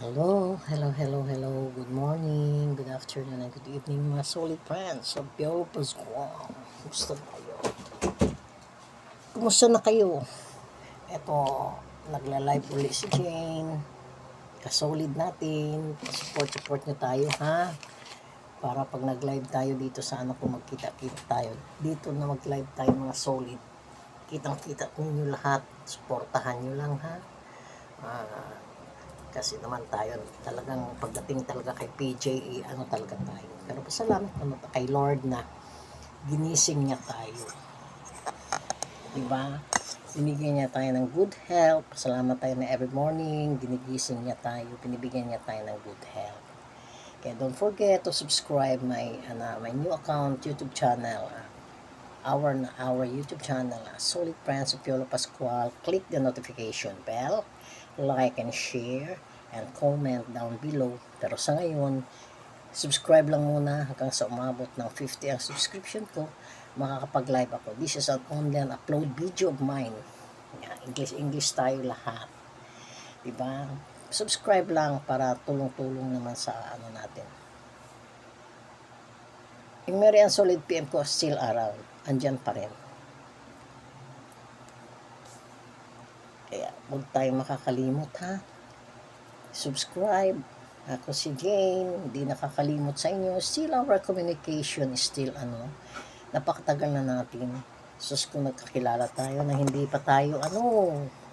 Hello. Good morning, good afternoon, and good evening mga solid friends of Piolo Pascual. Kumusta tayo? Kumusta na kayo? Eto, nagla-live uli si Jane. Kasolid natin. Support nyo tayo, ha? Para pag nag-live tayo dito sa ano kung magkita-kita tayo. Dito na mag-live tayo mga solid. Kitang-kita ninyo lahat. Supportahan nyo lang, ha? Kasi naman tayo talagang pagdating talaga kay PJ ano talaga tayo, pero pasalamat naman kay Lord na ginising niya tayo, di ba? Binigyan niya tayo ng good health. Pasalamat tayo na every morning ginigising niya tayo, binibigyan niya tayo ng good health. Kaya don't forget to subscribe my new account YouTube channel, our YouTube channel, Solid Friends of Piolo Pascual. Click the notification bell, like and share, and comment down below. Pero sa ngayon, subscribe lang muna hanggang sa umabot ng 50 ang subscription ko, makakapag-live ako. This is an online upload video of mine. English tayo lahat. Diba? Subscribe lang para tulong-tulong naman sa ano natin. Yung Mary Ann Solid PM ko still around. Andyan pa rin. Kaya huwag tayong makakalimot, ha? Subscribe. Ako si Jane, hindi nakakalimot sa inyo. Still our communication is still napakatagal na natin. Sus, kung nagkakilala tayo na hindi pa tayo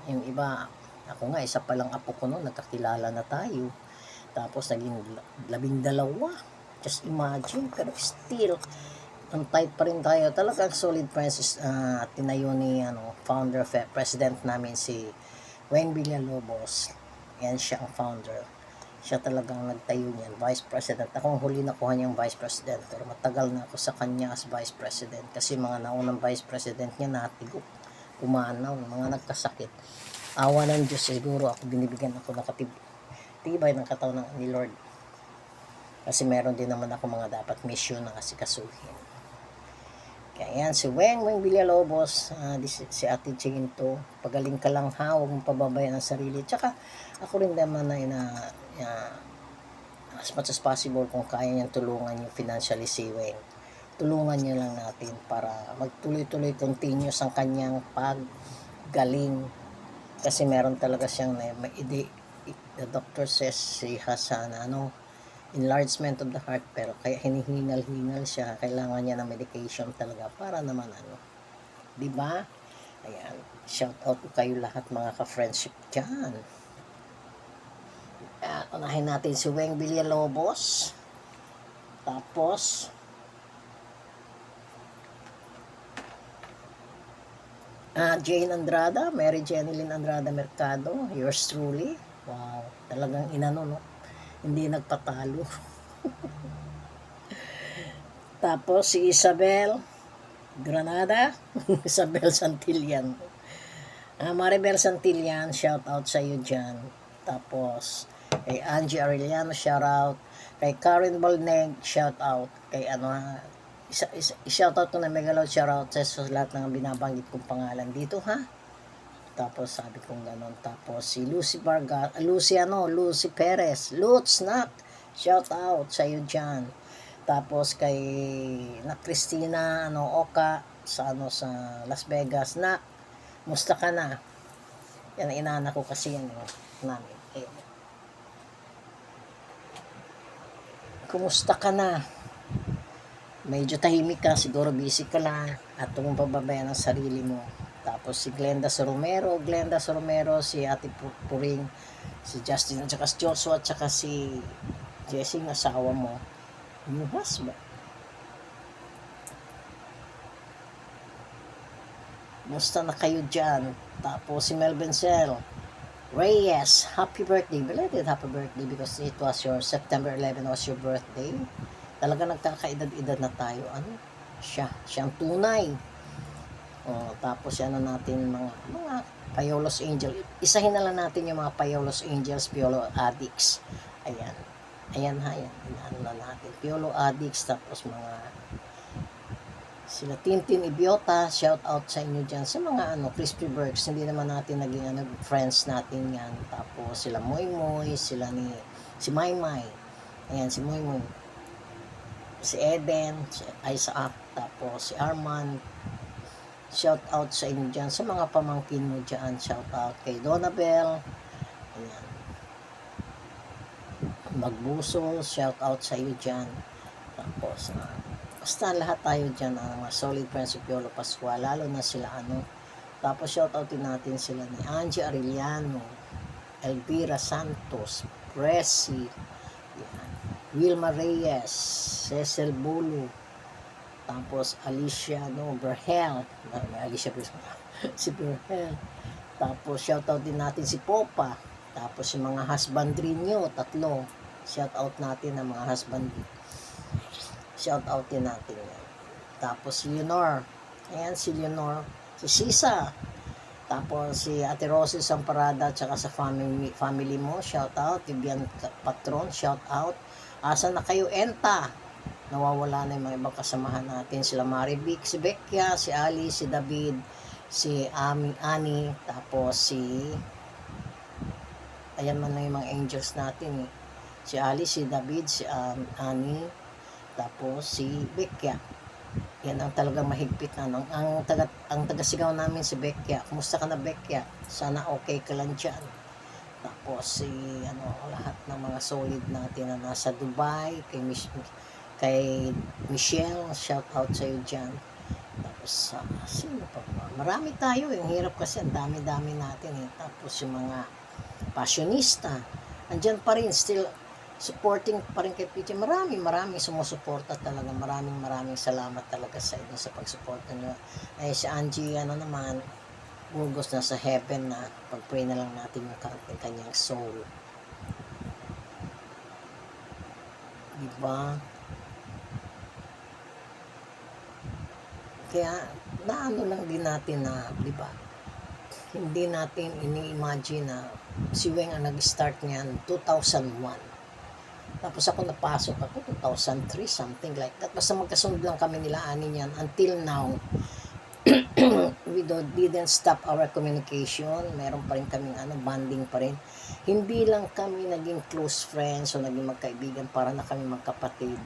yung iba, ako nga isa pa lang apo ko noon, nagkakilala na tayo. Tapos naging 12. Just imagine, pero still ang tight pa rin tayo. Talagang solid friends. Tinayo ni founder, president namin si Weng Villalobos. Yan siya ang founder. Siya talagang nagtayo niyan, vice president. Ako ang huli nakuha niyang vice president, pero matagal na ako sa kanya as vice president kasi mga naunang vice president niya natigok, pumanaw, mga nagkasakit. Awa ng Diyos, siguro ako binibigyan ako tibay ng katawan ni Lord. Kasi meron din naman ako mga dapat mission na asikasuhin. Kaya yan, si Weng Villalobos, si Ate Jane to. Pagaling ka lang, ha, huwag mong pababayan ang sarili. Tsaka ako rin naman as much as possible, kung kaya niyang tulungan yung financially si Weng, tulungan niya lang natin para magtuloy-tuloy continuous ang kanyang paggaling. Kasi meron talaga siyang the doctor says she has enlargement of the heart, pero kaya hinihingal-hingal siya, kailangan niya ng medication talaga para naman di ba? Ayan, shout out ko kayo lahat mga ka-friendship dyan. Unahin natin si Weng Villalobos, tapos Jane Andrada, Mary Jeneline Andrada Mercado, yours truly. Wow, talagang no? Hindi nagpatalo. Tapos si Isabel Granada, Isabel Santillan. Maribel Santillan, shout out sa iyo dyan. Tapos kay Angie Arellano, shout out. Kay Karen Balneg, shout out. Kay shout out ko na megaloud, shout out sa lahat ng binabanggit kong pangalan dito, ha. Tapos sabi kong ganon. Tapos si Lucy Perez, Lutz, nak, shout out sa iyo dyan. Tapos kay Christina Oka sa Las Vegas, na musta ka na? Yan ang inaanak ko kasi yan namin. Kumusta ka na? Medyo tahimik ka, siguro busy ka lang at huwag mong pababayan ang sarili mo. Tapos si Glenda Soromero, si Ate Puring, si Justin at saka si Joshua at saka si Jessie, asawa mo, yung husband. Musta na kayo dyan? Tapos si Melvin Cell Reyes, happy birthday, belated happy birthday, because it was your September 11 was your birthday. Talaga nagkakaedad-edad na tayo. Siyang tunay. Tapos natin mga Payolos Angel. Isahin na lang natin yung mga Payolos Angels, Piolo Addicts. Ayan na natin. Piolo Addicts, tapos mga Sila Tintin Ibiota, shout out sa inyo dyan. Sa mga Crispy Burks, hindi naman natin naging friends natin yan. Tapos sila Moy Moy, si Maymay. Ayan, si Moy Moy. Si Eden, si Isaac, tapos si Arman. Shout out sa inyo dyan. Sa mga pamangkin mo dyan, shout out kay Donabel. Ayan. Magbusol, shout out sa iyo dyan. Tapos, basta lahat tayo dyan, mga solid friends of Piolo Pascual, lalo na sila Tapos shout out din natin sila ni Angie Arellano, Elvira Santos, Presi, yan, Wilma Reyes, Cecil Bulu, tapos Alicia Berhel, Alicia si Berhel. Tapos shout out din natin si Popa. Tapos yung mga husbandry nyo, 3. Shout out natin ang mga husbandry. Shout out din natin yan. Tapos si Leonor. Ayan si Leonor. Si Sisa. Tapos si Ate Rosie Samparada tsaka sa family mo. Shout out. Vivian Patron. Shout out. Asa na kayo, Enta? Nawawala na yung mga ibang kasamahan natin. Sila Marivic, si Beckia, si Ali, si David, si Ani, tapos si ayan man na yung mga angels natin eh. Si Ali, si David, si Ani, tapos si Beckia. Yan ang talagang mahigpit na. Ang taga-sigaw namin si Beckia. Kumusta ka na, Beckia? Sana okay ka lang dyan. Tapos si lahat ng mga solid natin na nasa Dubai, kay Michelle, shout out sa iyo dyan. Tapos sino pa ba? Marami tayo, yung hirap kasi ang dami-dami natin eh. Tapos yung mga passionista, andyan pa rin, still supporting pa rin kay PJ. Maraming sumusuporta talaga. Maraming salamat talaga sa inyo sa pagsuporta nyo. Eh si Angie naman, bugos na sa heaven na pag-pray na lang natin yung kanyang soul. Diba? Kaya naano lang din natin na, diba? Hindi natin ini-imagine na si Weng ang nag-start niyan 2001. Tapos ako napasok ako 2003, something like that. Basta magkasunod lang kami nila ani niyan until now. We didn't stop our communication. Meron pa rin kaming bonding pa rin. Hindi lang kami naging close friends o naging magkaibigan, para na kami magkapatid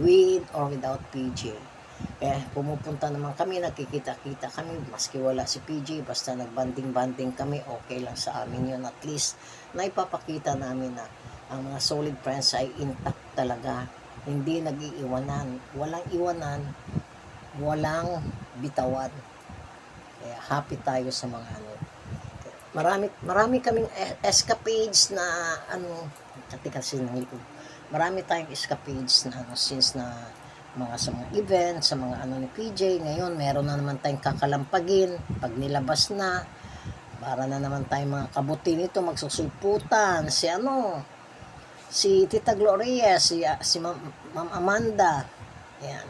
with or without PJ. Pumupunta naman kami, nakikita-kita kami, maski wala si PJ, basta nagbanding-banding kami, okay lang sa amin yun. At least, naipapakita namin na ang mga solid friends ay intact talaga. Hindi nag-iiwanan. Walang iwanan, walang bitawan. Kaya happy tayo sa mga Marami kaming escapades na kasi ng likod. Marami tayong escapades na since na sa mga events, sa mga ni PJ. Ngayon, meron na naman tayong kakalampagin. Pag nilabas na, para na naman tayong mga kabuti nito, magsusulputan. Si Tita Gloria, si Ma'am Amanda. Yan,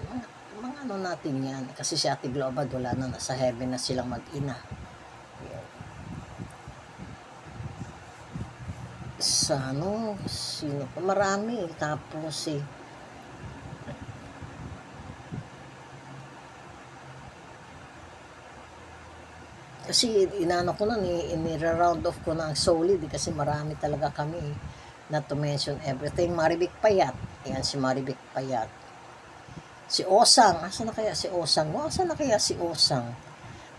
mga natin yan. Kasi si Ate Globad, wala na, nasa heaven na silang mag-ina. Yan. Sa sino pa? Marami. Tapos kasi ko na ni-round off ko na ang solid kasi marami talaga kami not to mention everything. Marivic Payat, yan si Marivic Payat, si Osang, asa na kaya si Osang?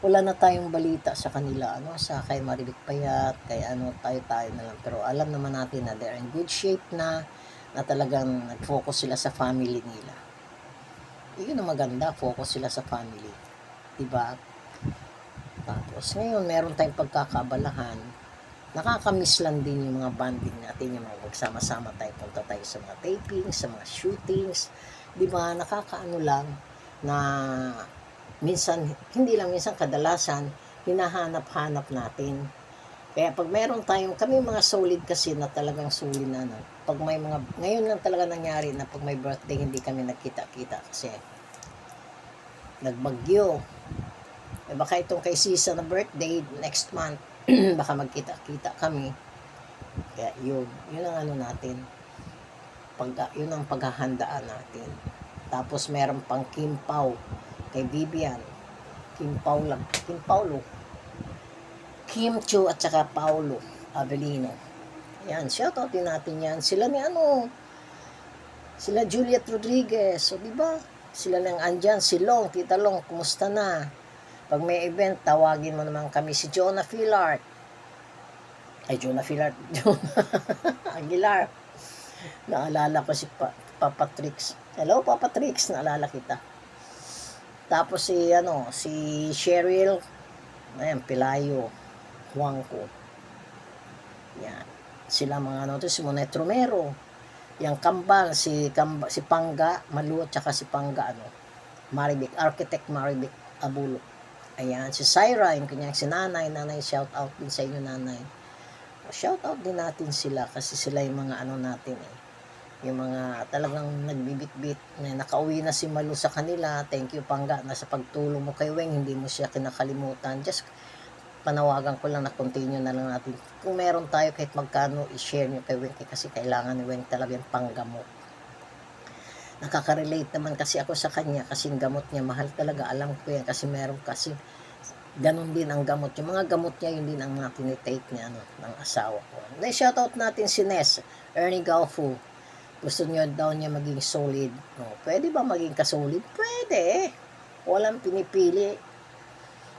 Wala na tayong balita sa kanila sa kay Marivic Payat, kay tayo na lang, pero alam naman natin na they're in good shape na talagang nag-focus sila sa family nila. Yun ang maganda, focus sila sa family, diba? Tapos ngayon meron tayong pagkakaabalahan, nakakamiss lang din yung mga banding natin, yung mga magsama-sama tayo, punta tayo sa mga tapings, sa mga shootings, di ba? Nakakaano lang na minsan, hindi lang minsan, kadalasan hinahanap-hanap natin. Kaya pag meron tayong, kami mga solid kasi na talagang solid na pag may mga, ngayon lang talaga nangyari na pag may birthday hindi kami nagkita-kita kasi nagbagyo. Baka itong kay Sisa na birthday next month, baka magkita-kita kami. Kaya yun ang natin. Yun ang paghahandaan natin. Tapos meron pang Kimpaw. kay Vivian, Kim Paulo, Kim Chu at saka Paulo Avelino. Yan, shoutout din natin yan. Sila ni sila Juliet Rodriguez, so di ba? Sila lang andyan, si Long, Tita Long, kumusta na? Pag may event, tawagin mo naman kami. Si Jonah Philart. Jonah Aguilar. Naalala ko si Papa Trix. Hello, Papa Trix, naalala kita. Tapos si Cheryl, ayan, Pilayo, Juanco. Yan. Sila mga to, si Monet Romero. Yang Kambal, si Pangga, Malu, tsaka si Pangga, Maribik, Architect Maribik Abulo. Ayan, si Syra, yung kanyang si Nanay, shout out din sa inyo, Nanay. Shout out din natin sila kasi sila yung mga natin yung mga talagang nagbibit-bit na nakauwi na si Malu sa kanila. Thank you, Pangga, na sa pagtulong mo kay Weng, hindi mo siya kinakalimutan. Just panawagan ko lang na continue na lang natin. Kung meron tayo kahit magkano, i-share nyo kay Weng kasi kailangan ni Weng talaga yung panggamot. Nakaka-relate naman kasi ako sa kanya kasi yung gamot niya mahal talaga. Alam ko yan kasi meron kasi ganun din ang gamot. Yung mga gamot niya, yun din ang mga tinitake niya ng asawa ko. Then shoutout natin si Ness, Ernie Galfo. Gusto niya daw niya maging solid. Pwede ba maging kasolid? Pwede. Walang pinipili.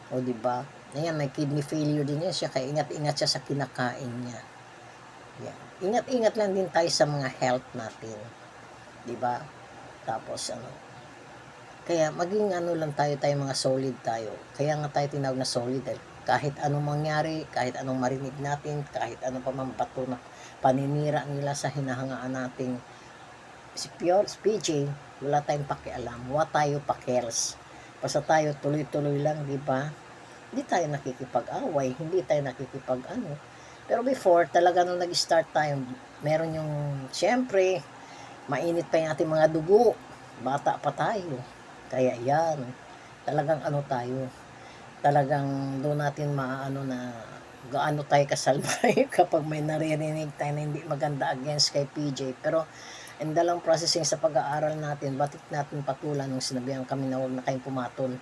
O diba? Ayan, may kidney failure din yan siya. Kaya ingat-ingat siya sa kinakain niya. Yan. Ingat-ingat lang din tayo sa mga health natin. Diba? Tapos kaya maging lang tayo mga solid tayo. Kaya nga tayo tinawag na solid. Kahit anong mangyari, kahit anong marinig natin, kahit anong pamambato na paninira nila sa hinahangaan natin, si PJ, wala tayong pakialam. Wala tayo pakels. Basta tayo tuloy-tuloy lang, di ba? Hindi tayo nakikipag-away, hindi tayo Pero before, talaga nung nag-start tayo, meron yung, syempre, mainit pa yung ating mga dugo. Bata pa tayo. Kaya yan, talagang tayo. Talagang doon natin na gaano tayo kasalbay kapag may naririnig tayo na hindi maganda against kay PJ. Pero in the long processing sa pag-aaral natin, batik natin patulan nung sinabihan kami na huwag na kayong pumatol.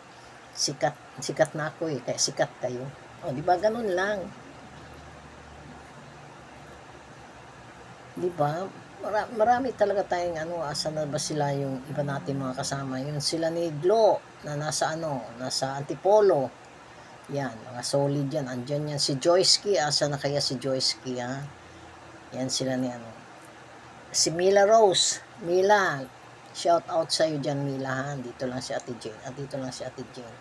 Sikat na ako kaya sikat kayo. Di ba ganun lang? Di ba? Marami talaga tayong asa na ba sila yung iba natin mga kasama. Yun sila ni Glo na nasa Antipolo. Yan, mga solid yan. Andyan yan si Joyski. Asa na kaya si Joyski, ha? Yan sila ni si Mila Rose. Mila, shout out sa iyo diyan, Mila, ha? Dito lang si Ate Jane. Dito lang si Ate Jane.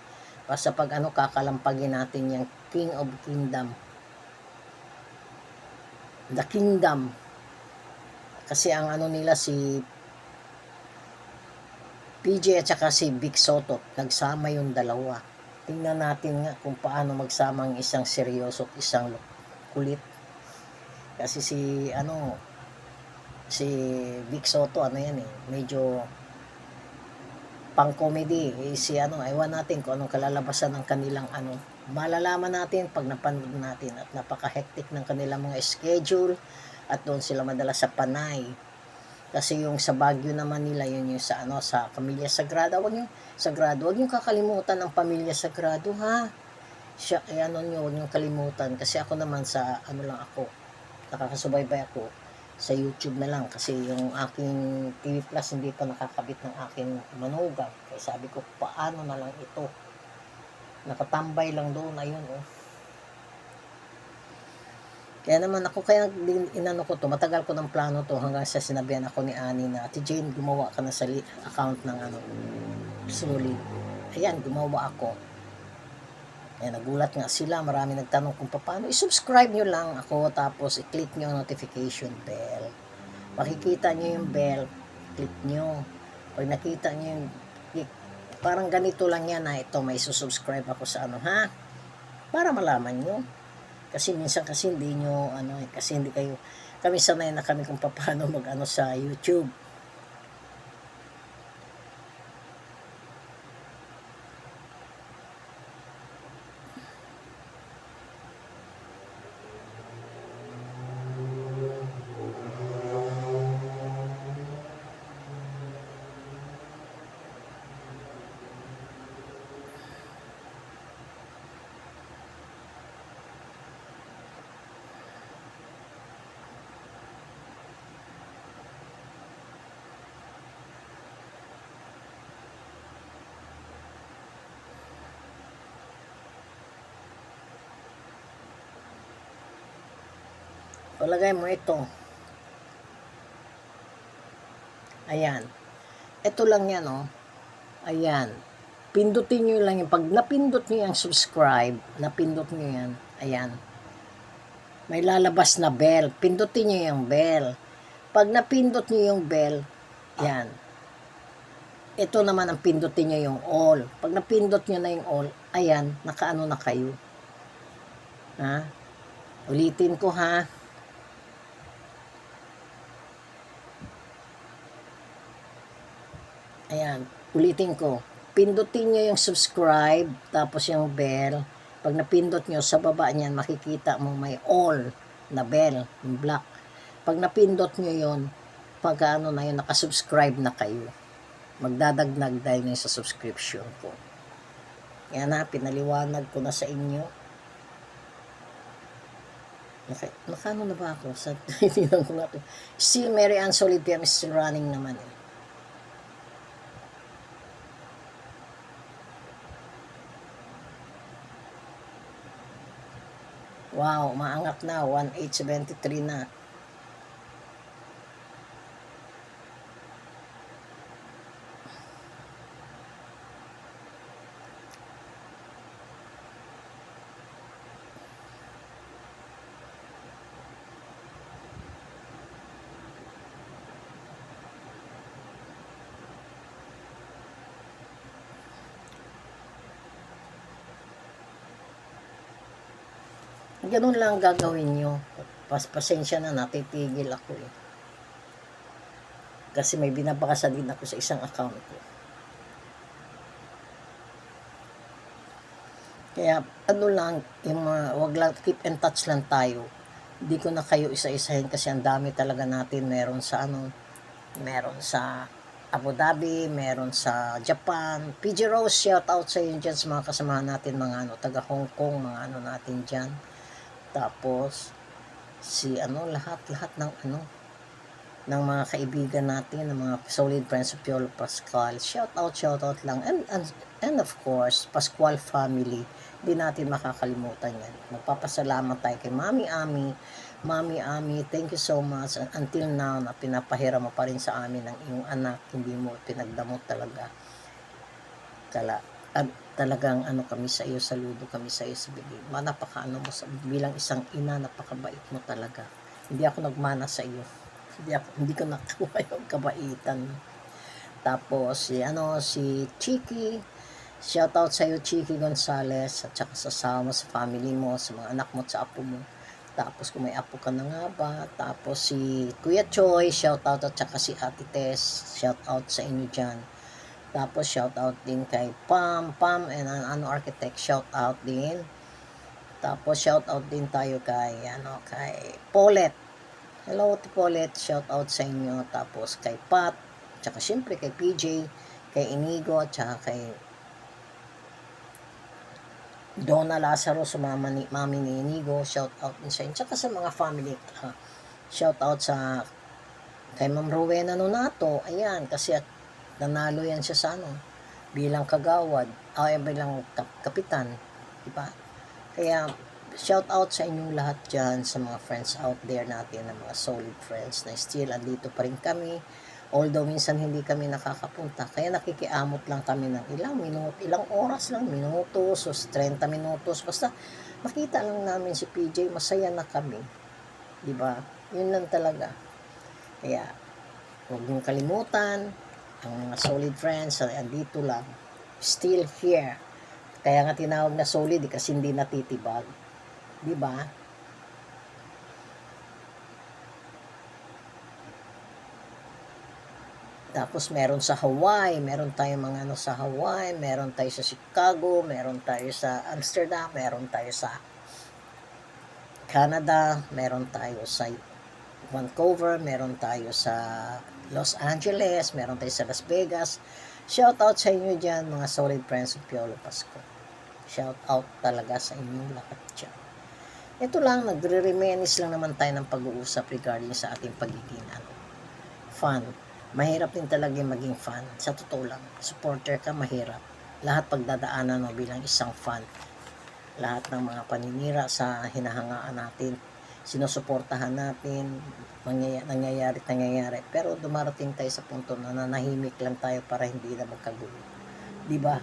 Basta pag kakalampagin natin yung King of Kingdom. The Kingdom. Kasi ang nila si PJ at saka si Vic Soto, nagsama yung dalawa. Tingnan natin nga kung paano magsama ang isang seryoso at isang kulit. Kasi si Vic Soto medyo pang-comedy. Si ewan natin kung anong kalalabasan ng kanilang malalaman natin pag napanood natin at napaka-hectic ng kanilang mga schedule at doon sila madalas sa Panay. Kasi yung sa Baguio naman nila, yun yung sa Pamilya Sagrada. Huwag yung kakalimutan ng Pamilya Sagrado, ha? Huwag yung kalimutan. Kasi ako naman sa lang ako, nakakasubaybay ako sa YouTube na lang. Kasi yung aking TV Plus hindi pa nakakabit ng aking manugang. Kaya sabi ko, paano na lang ito? Nakatambay lang doon, ayun, Kaya naman ako, ko to, matagal ko ng plano to hanggang sa sinabihan ako ni Annie na, Ate Jane, gumawa ka na sa account ng solid. Ayan, gumawa ako. Ayan, nagulat nga sila, marami nagtanong kung paano. I-subscribe nyo lang ako, tapos i-click nyo ang notification bell. Makikita nyo yung bell, click nyo. Pag nakita nyo yung click, parang ganito lang yan ito, may susubscribe ako sa ha? Para malaman nyo. Kasi minsan kasi hindi nyo, kasi hindi kayo, kami sanay na kami kung paano sa YouTube. Palagay mo ito. Ayan. Ito lang yan, oh. Ayan. Pindutin nyo lang yan. Pag napindot nyo yung subscribe, napindot nyo yan. Ayan. May lalabas na bell. Pindutin nyo yung bell. Pag napindot nyo yung bell, yan. Ito naman ang pindutin nyo yung all. Pag napindot nyo na yung all, ayan, nakaano na kayo. Ha? Ulitin ko ha. Ayan, ulitin ko. Pindutin nyo yung subscribe, tapos yung bell. Pag napindot nyo, sa baba niyan, makikita mo may all na bell, yung black. Pag napindot nyo yun, pag ano na yun, nakasubscribe na kayo. Magdadagnag dahil na sa subscription ko. Yan na, pinaliwanag ko na sa inyo. Nakano na ba ako? Sa tinilang ko natin. Still, Mary Ann Solid PM is still running naman eh. Wow, maangat na. 1873 na. Ganun lang gagawin nyo. Pasensya na, natitigil ako eh. Kasi may binabasa din ako sa isang account ko. Kaya ano lang, yung wag lang, keep in touch lang tayo. Hindi ko na kayo isa-isahin kasi ang dami talaga natin. Meron sa meron sa Abu Dhabi, meron sa Japan. PG Rose, shout out sa inyo dyan sa mga kasamahan natin, mga taga Hong Kong, mga natin dyan. Tapos, lahat ng mga kaibigan natin, ng mga solid friends of Piolo Pascual. Shout out lang. And of course, Pascual family. Hindi natin makakalimutan yan. Magpapasalamat tayo kay Mami Ami. Mami Ami, thank you so much. Until now, na pinapahira mo pa rin sa amin ang iyong anak. Hindi mo pinagdamot talaga. Talagang kami sa iyo, saludo kami sa iyo sa bigay. Napakaano mo bilang isang ina, napakabait mo talaga. Hindi ako nagmana sa iyo. Hindi ko nakuha yung kabaitan. Tapos si Chiki, shout out sa iyo Chiki Gonzales, at saka sa sama sa family mo, sa mga anak mo, sa apo mo. Tapos kung may apo ka na nga ba, tapos si Kuya Choi, shout out, at saka si Ate Tess, shout out sa inyo dyan. Tapos shout out din kay Pam and Architect, shout out din. Tapos shout out din tayo kay Paulette. Hello to Paulette, shout out sa inyo. Tapos kay Pat, tsaka syempre kay PJ, kay Inigo, at saka kay Donna Lazaro, sa mami ni Inigo, shout out din sa inyo. Tsaka sa mga family, shout out sa kay Ma'am Rowena Nonato. Ayan, kasi nanalo yan siya sa bilang kagawad, bilang kapitan, diba? Kaya shout out sa inyong lahat dyan, sa mga friends out there natin, na mga solid friends na still andito pa rin kami, although minsan hindi kami nakakapunta, kaya nakikiamot lang kami ng ilang oras lang, minutos, 30 minutos, basta makita lang namin si PJ, masaya na kami, diba? Yun lang talaga. Kaya huwag niyong kalimutan, ang mga solid friends, andito lang, still here. Kaya nga tinawag na solid kasi hindi natitibag. Diba? Tapos meron sa Hawaii, meron tayong mga sa Hawaii, meron tayo sa Chicago, meron tayo sa Amsterdam, meron tayo sa Canada, meron tayo sa Vancouver, meron tayo sa Los Angeles, meron tayo sa Las Vegas. Shout out sa inyo dyan, mga solid friends of Piolo Pasco. Shout out talaga sa inyong lahat dyan. Ito lang, nagre-reminisce lang naman tayo ng pag-uusap regarding sa ating pagiging fan. Mahirap din talaga maging fan. Sa totoo lang, supporter ka, mahirap. Lahat pagdadaanan mo bilang isang fan. Lahat ng mga paninira sa hinahangaan natin, sinusuportahan natin, nangyayari. Pero dumarating tayo sa punto na nanahimik lang tayo para hindi na magkagulo. Di ba?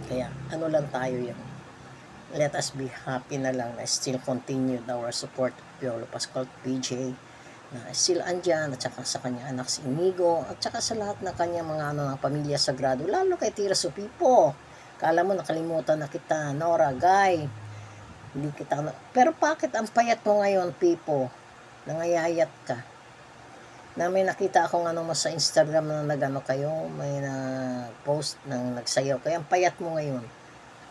Kaya ano lang tayo yan. Let us be happy na lang na still continue our support of Piolo Pascual PJ na still andyan, at saka sa kanyang anak si Inigo, at saka sa lahat ng kanyang mga ng pamilya sagrado, lalo kay Tira Supipo. Kala mo nakalimutan na kita, Nora, Guy. Hindi kita, pero bakit ang payat mo ngayon, Pipo? Nangayayat ka. Na may nakita akong mo sa Instagram na nagano kayo, may post ng nagsayaw. Kaya ang payat mo ngayon.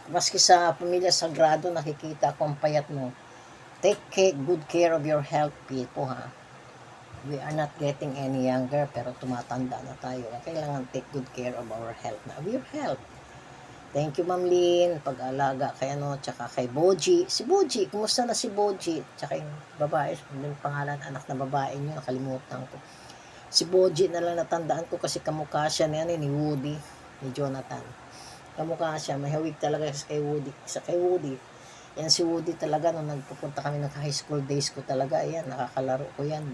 Maski sa pamilya sagrado, nakikita ko ang payat mo. Take good care of your health, Pipo, ha? We are not getting any younger, pero tumatanda na tayo. Kailangan take good care of our health na. Of your health. Thank you, Ma'am Lynn. Pag-alaga kay tsaka kay Boji. Si Boji, kumusta na si Boji? Tsaka yung babae, yung pangalan, anak na babae niyo, nakalimutan ko. Si Boji na lang natandaan ko kasi kamukha siya ni Woody, ni Jonathan. Kamukha siya, may hawig talaga kay Woody. Kay Woody. Yan si Woody talaga, nung nagpupunta kami ng high school days ko talaga, ayan, nakakalaro ko yan.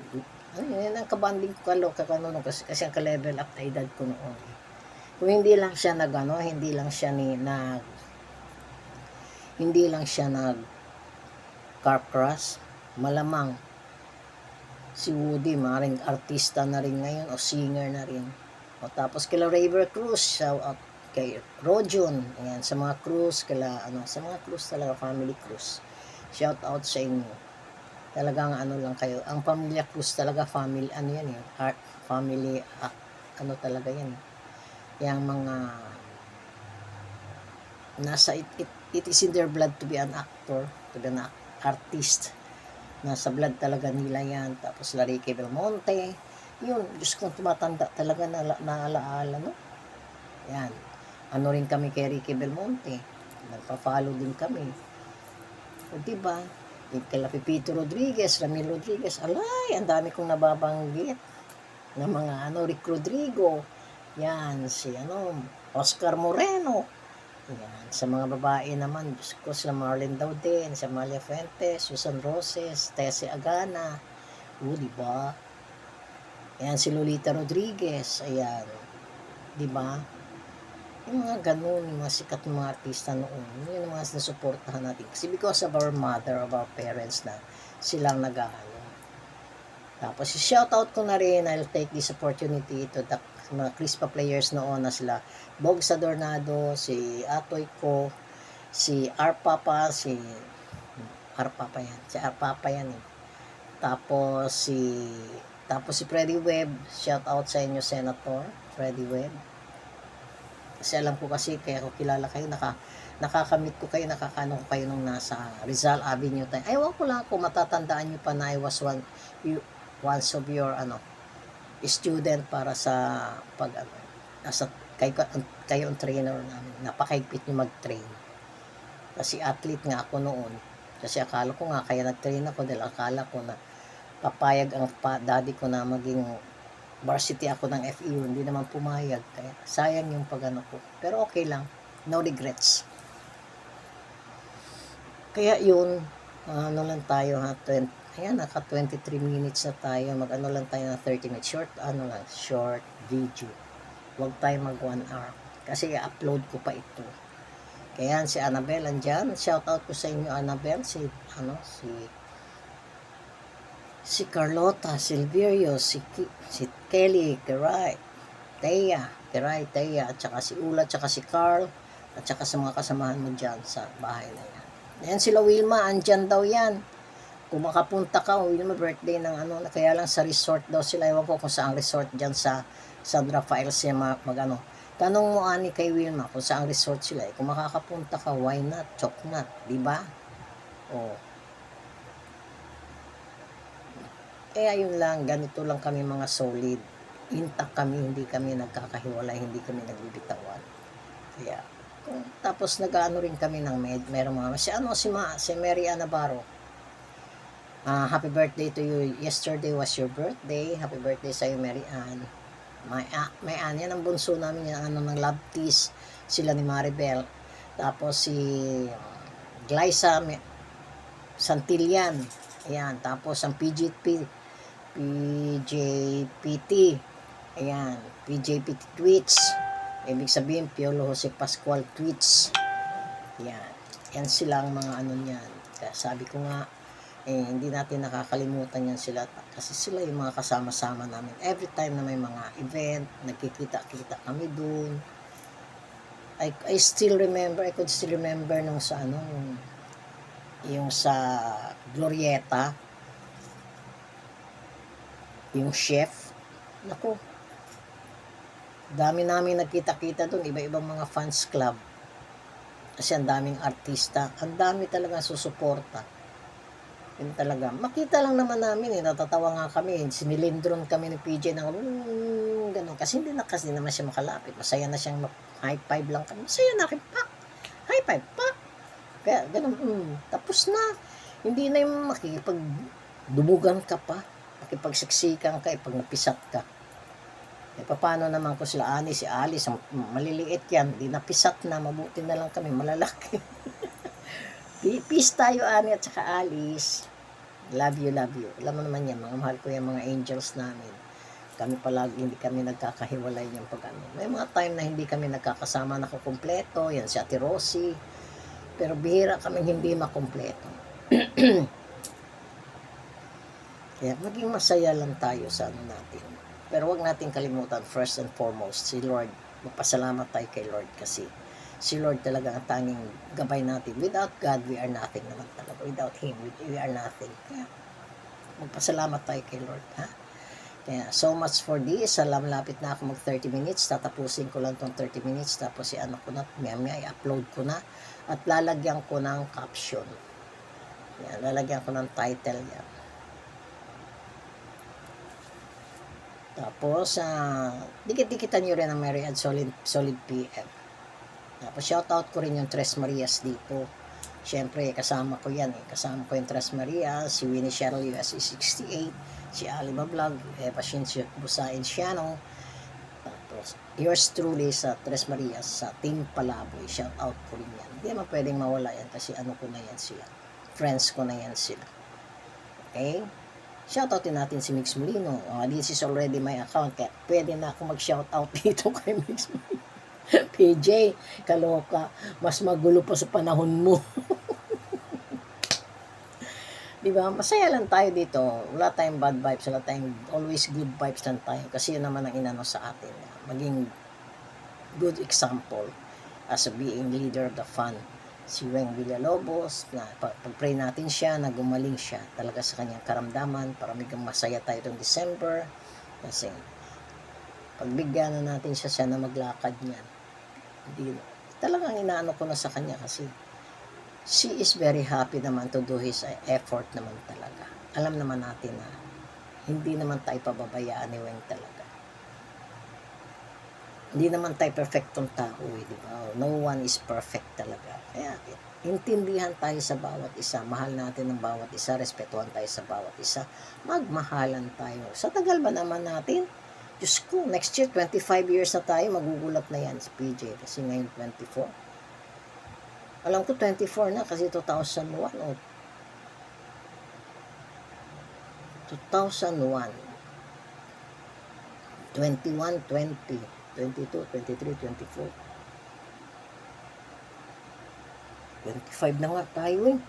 Yan ang kabanding ko kasi ang ka-level up na edad ko noon. Kung hindi lang siya hindi lang siya nag car crash, malamang si Woody maring artista na rin ngayon o singer na rin. O tapos kila Raver Cruz, shout out kay Rojon, ayan, sa mga Cruz, sa mga Cruz talaga, family Cruz. Shout out sa inyo. Talagang lang kayo. Ang pamilya Cruz talaga, family, yan eh. Heart, family, talaga yan. Yung mga, it is in their blood to be an actor, to be an artist. Nasa blood talaga nila yan. Tapos Ricky Belmonte, yun, Diyos kong tumatanda talaga naalaala, no? Yan. Ano rin kami kay Ricky Belmonte. Nagpa-follow din kami. O diba? Kila Pipito Rodriguez, Ramil Rodriguez, alay, ang dami kong nababanggit ng mga Rick Rodrigo, yan, si Oscar Moreno, yan, sa mga babae naman, Diyos ko, sila Marlene Dauden, si Amalia Fuentes, Susan Roses, Tessie Agana, diba? Yan, si Lolita Rodriguez, ayan, diba? Yung mga ganun, yung mga sikat ng mga artista noon, yun yung mga nasuportahan natin. Kasi because of our mother, of our parents na silang nag-aano. Tapos, shoutout ko na rin, I'll take this opportunity to the mga Crispa players noon na sila Bog Sadornado, si Atoy ko, si Arpapa yan eh. Tapos si Freddy Webb, shoutout sa inyo, Senator Freddy Webb. Kasi alam ko kasi, kaya ko kilala kayo, nakakamit ko kayo, nakakano ko kayo nung nasa Rizal Avenue tayo. Ewan ko lang kung matatandaan nyo pa na I was once of your student para sa kayo ang trainer namin. Napakaigpit nyo mag-train. Kasi athlete nga ako noon. Kasi akala ko nga, kaya nag-train ako dahil akala ko na papayag ang daddy ko na maging varsity ako ng FEU, hindi naman pumayag, kaya sayang yung pagano ko, pero okay lang, no regrets. Kaya yun, lang tayo ha, ayan, naka 23 minutes na tayo, lang tayo na 30 minutes, short video, huwag tayo mag 1 hour, kasi i-upload ko pa ito. Kaya si Annabelle andyan, shout out ko sa inyo Annabelle, si Carlota, Silverio, si Kelly, Keray, Teya, at saka si Ula, at saka si Carl, at saka sa mga kasamahan mo dyan sa bahay na yan. Ayan sila Wilma, andyan daw yan. Kung makapunta ka, Wilma, birthday ng kaya lang sa resort daw sila. Ewan ko kung saan resort dyan sa San Rafael siya Tanong mo ani kay Wilma kung saan resort sila. Kung makakapunta ka, why not? Choknat, di ba? Kaya yun lang, ganito lang kami mga solid. Intact kami, hindi kami nagkakahiwalay, hindi kami nagbibitawan. Kaya, tapos nag-ano rin kami ng merong mga, si Mary Ann Navarro. Happy birthday to you. Yesterday was your birthday. Happy birthday sa'yo, Mary Ann. May Ann, yan ang bunso namin, yan ng love tease. Sila ni Maribel. Tapos si Glyza Santillan. Ayan, tapos ang PJPT, ayan, PJPT Tweets, ibig sabihin Piolo Jose Pascual Tweets. Ayan, yan sila ang mga ano niyan. Kaya sabi ko nga, hindi natin nakakalimutan yan sila kasi sila yung mga kasama-sama namin every time na may mga event, nagkikita-kita kami dun. I could still remember nung sa ano, yung sa Glorieta, yung chef, naku, dami namin nagkita-kita dun, iba-ibang mga fans club kasi ang daming artista, ang dami talaga susuporta. Yun talaga. Makita lang naman namin natatawa nga kami. Sinilindron kami ni PJ ng gano'n. Kasi hindi naman siya makalapit. Masaya na siyang high five lang kami. Masaya na rin, pak! High five, pak! Kaya gano'n, tapos na. Hindi na yung makikipagdubugan ka pa. Makipagsiksikan ka, pag napisat ka. Paano naman ko sila si Alice, maliliit yan. Di napisat na, mabuti na lang kami, malalaki. Peace tayo, Ani at saka Alice. Love you, love you. Alam mo naman yan, mga mahal ko yung mga angels namin. Kami palagi, hindi kami nagkakahiwalay yung pag-ano. May mga time na hindi kami nagkakasama na kumpleto, yan si Ate Rosie. Pero bihira kami hindi makumpleto. Kaya maging masaya lang tayo sa ano natin. Pero wag natin kalimutan, first and foremost, si Lord. Magpasalamat tayo kay Lord kasi si Lord talaga ang tanging gabay natin. Without God, we are nothing naman talaga. Without Him, we are nothing. Kaya, magpasalamat tayo kay Lord, ha? Kaya, so much for this. Lapit na ako mag 30 minutes. Tatapusin ko lang tong 30 minutes. Tapos, ano ko na, may i-upload ko na. At lalagyan ko ng caption. Yan, lalagyan ko ng title yan. Tapos, dikit-dikitan nyo rin ang Mary and Solid PM. Tapos shoutout ko rin yung Tres Marias dito. Siyempre, kasama ko yan. Kasama ko yung Tres Marias, si Winnie Cheryl USA 68, si Alima Vlog, Pasyensya Busain Siano. Tapos, yours truly sa Tres Marias, sa Team Palaboy. Shoutout ko rin yan. Hindi naman pwedeng mawala yan kasi ano ko na yan sila. Friends ko na yan sila. Okay? Shoutout din natin si Mix Molino. This is already my account, kaya pwede na ako mag-shoutout dito kay Mix Molino. PJ, kaloka, mas magulo pa sa panahon mo. Diba? Masaya lang tayo dito. Wala tayong bad vibes, wala tayong always good vibes lang tayo. Kasi yun naman ang inano sa atin. Maging good example as a being leader of the fun. Si Weng Villalobos, na pag-pray natin siya, na gumaling siya talaga sa kanyang karamdaman para maging masaya tayo itong December. Kasi pagbigyan na natin siya na maglakad niyan. Hindi, talagang inaano ko na sa kanya kasi she is very happy naman to do his effort naman talaga. Alam naman natin na hindi naman tayo pababayaan ni Weng talaga. Hindi naman tayo perfectong tao di ba? No one is perfect talaga. Kaya intindihan tayo sa bawat isa, mahal natin ang bawat isa, respetuhan tayo sa bawat isa, magmahalan tayo. Sa tagal ba naman natin? Diyos ko, next year, 25 years na tayo, magugulat na yan si PJ. Kasi ngayon, 24. Alam ko, 24 na kasi 2001 o 2001. 21, 20, 22, 23, 24. 25 na nga tayo eh.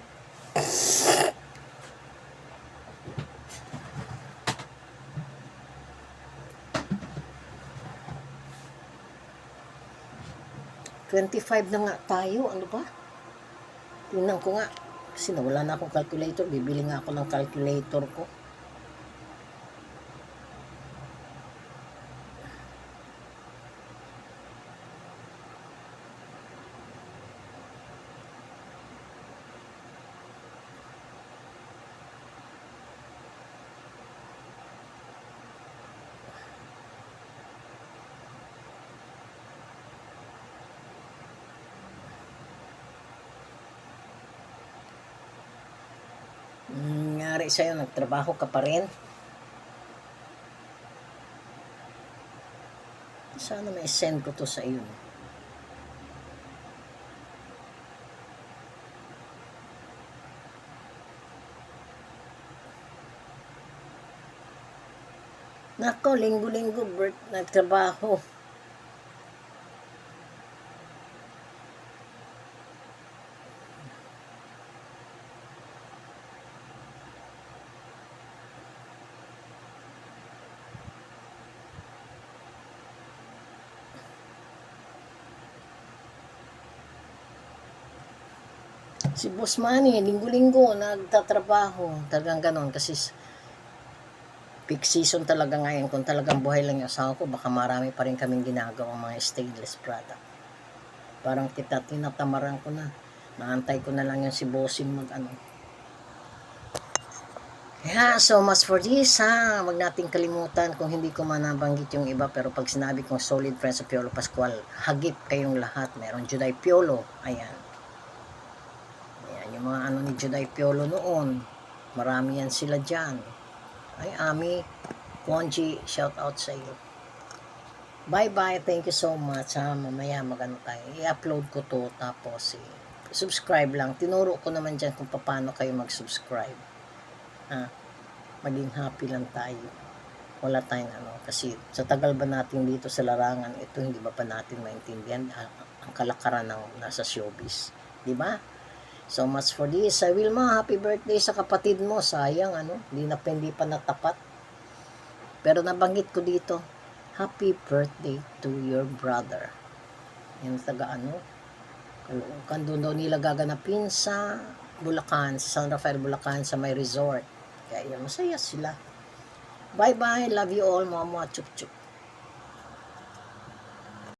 $25 na nga tayo, ano ba? Tingnan ko nga, kasi nawala na akong calculator, bibili nga ako ng calculator ko. Nangyari sa'yo, nagtrabaho ka pa rin. Sana may send ko to sa iyo. Nako, linggo-linggo, nagtrabaho. Si Boss Manny, linggo-linggo, nagtatrabaho. Talagang ganon, kasi peak season talaga ngayon. Kung talagang buhay lang yung asawa ko, baka marami pa rin kaming ginagawa mga stainless product. Parang tinatamaran ko na. Naantay ko na lang yung si Bossing mag-ano. Yeah, so much for this ha. Huwag nating kalimutan kung hindi ko manabanggit yung iba, pero pag sinabi kong solid friends of Piolo Pascual, hagip kayong lahat. Meron Juday Piolo. Ayan. Ayan, yung mga ano ni Juday Piolo noon. Marami yan sila dyan. Ay, Ami, Kwonji, shout out sa iyo. Bye-bye. Thank you so much ha. Mamaya magano tayo. I-upload ko to, tapos subscribe lang. Tinuro ko naman dyan kung paano kayo mag-subscribe. Maging happy lang tayo. Wala tayong ano, kasi sa tagal ba natin dito sa larangan ito, hindi ba pa natin maintindihan ang kalakaran ng nasa showbiz, di ba? So much for this. Wilma, happy birthday sa kapatid mo. Sayang ano, hindi pa natapat. Pero nabanggit ko dito, happy birthday to your brother. Yung taga ano, doon daw nila gaganapin sa Bulacan, sa San Rafael, Bulacan, sa may resort. Kaya masaya sila. Bye-bye. Love you all. Mama. Chup-chup.